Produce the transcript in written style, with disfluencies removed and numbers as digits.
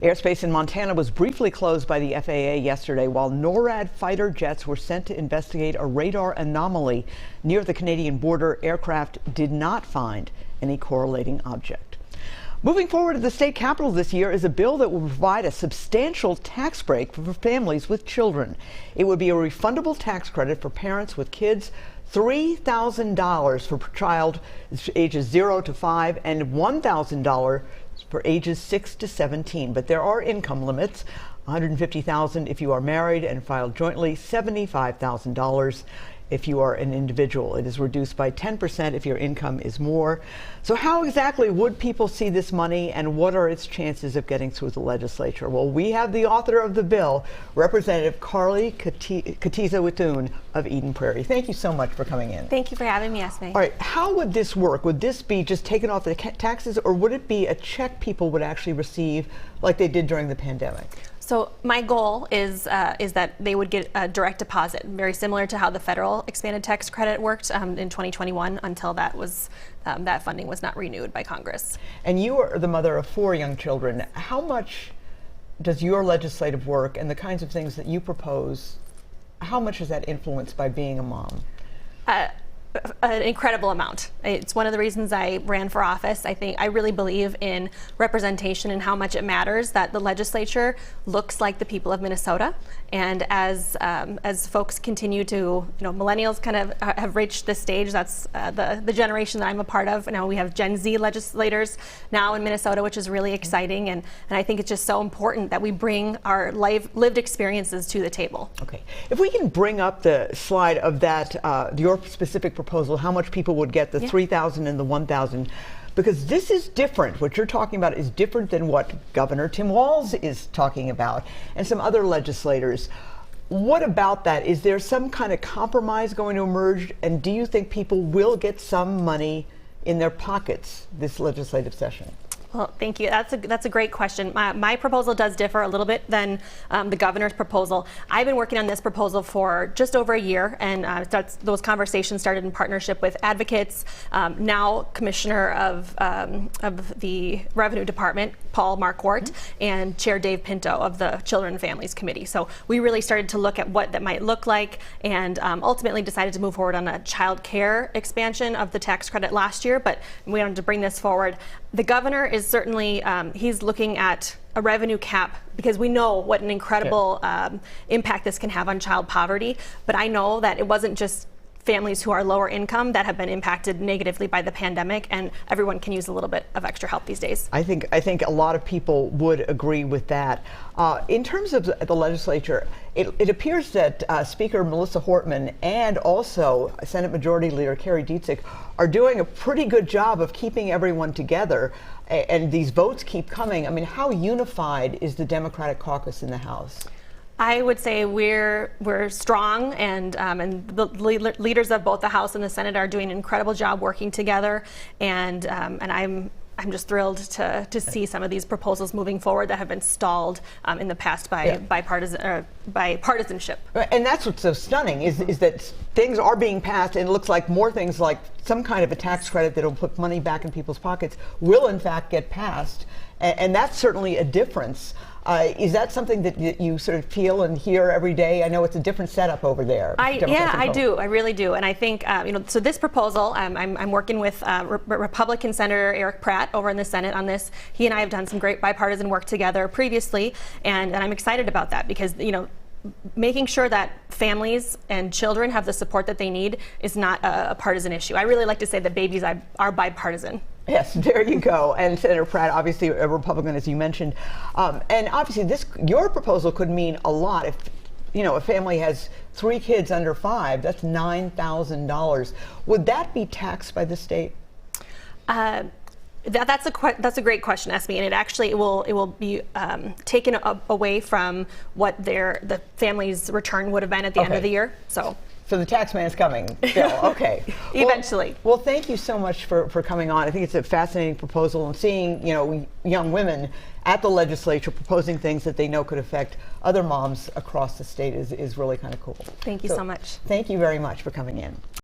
Airspace in Montana was briefly closed by the FAA yesterday while NORAD fighter jets were sent to investigate a radar anomaly near the Canadian border. Aircraft did not find any correlating object. Moving forward to the state capitol this year is a bill that will provide a substantial tax break for families with children. It would be a refundable tax credit for parents with kids, $3,000 for child ages 0 to 5 and $1,000 for ages 6 to 17. But there are income limits: $150,000 if you are married and filed jointly, $75,000 if you are an individual. It is reduced by 10% if your income is more. So how exactly would people see this money, and what are its chances of getting through the legislature? Well, we have the author of the bill, Representative Carlie Kotyza-Witthuhun of Eden Prairie. Thank you so much for coming in. Thank you for having me, Esme. All right, how would this work? Would this be just taken off the taxes, or would it be a check people would actually receive like they did during the pandemic? So my goal is that they would get a direct deposit, very similar to how the federal expanded tax credit worked in 2021 until that funding was not renewed by Congress. And you are the mother of 4 young children. How much does your legislative work and the kinds of things that you propose, how much is that influenced by being a mom? An incredible amount. It's one of the reasons I ran for office. I really believe in representation and how much it matters that the legislature looks like the people of Minnesota. And as folks continue to, millennials kind of have reached this stage. That's the generation that I'm a part of. Now we have Gen Z legislators now in Minnesota, which is really exciting. And I think it's just so important that we bring our lived experiences to the table. Okay, if we can bring up the slide of that, your specific proposal, how much people would get, the $3,000 and the $1,000, because this is different. What you're talking about is different than what Governor Tim Walz is talking about and some other legislators. What about that? Is there some kind of compromise going to emerge, and do you think people will get some money in their pockets this legislative session? Well, thank you. That's a great question. My proposal does differ a little bit than the governor's proposal. I've been working on this proposal for just over a year, and those conversations started in partnership with advocates, now Commissioner of the Revenue Department, Paul Marquardt, and Chair Dave Pinto of the Children and Families Committee. So we really started to look at what that might look like, and ultimately decided to move forward on a child care expansion of the tax credit last year, but we wanted to bring this forward. The governor is certainly, he's looking at a revenue cap because we know what an incredible impact this can have on child poverty. But I know that it wasn't just families who are lower income that have been impacted negatively by the pandemic, and everyone can use a little bit of extra help these days. I think a lot of people would agree with that. In terms of the legislature, it appears that Speaker Melissa Hortman and also Senate Majority Leader Carrie Kotyza-Witthuhun are doing a pretty good job of keeping everyone together, and these votes keep coming. I mean, how unified is the Democratic caucus in the House? I would say we're strong, and the leaders of both the House and the Senate are doing an incredible job working together, and I'm just thrilled to see some of these proposals moving forward that have been stalled in the past by partisanship. And that's what's so stunning is that things are being passed, and it looks like more things like some kind of a tax credit that will put money back in people's pockets will in fact get passed, and that's certainly a difference. Is that something that you sort of feel and hear every day? I know it's a different setup over there. Yeah, I do. I really do. And I think, so this proposal, I'm working with Republican Senator Eric Pratt over in the Senate on this. He and I have done some great bipartisan work together previously, and I'm excited about that because, making sure that families and children have the support that they need is not a partisan issue. I really like to say that babies are bipartisan. Yes, there you go. And Senator Pratt, obviously a Republican, as you mentioned. And obviously your proposal could mean a lot. If, a family has 3 kids under 5, that's $9,000. Would that be taxed by the state? That's a great question, Esme, and it will be taken away from what the family's return would have been at the end of the year. So the tax man is coming still. Okay. Eventually. Well, thank you so much for coming on. I think it's a fascinating proposal, and seeing young women at the legislature proposing things that they know could affect other moms across the state is really kind of cool. Thank you so much. Thank you very much for coming in.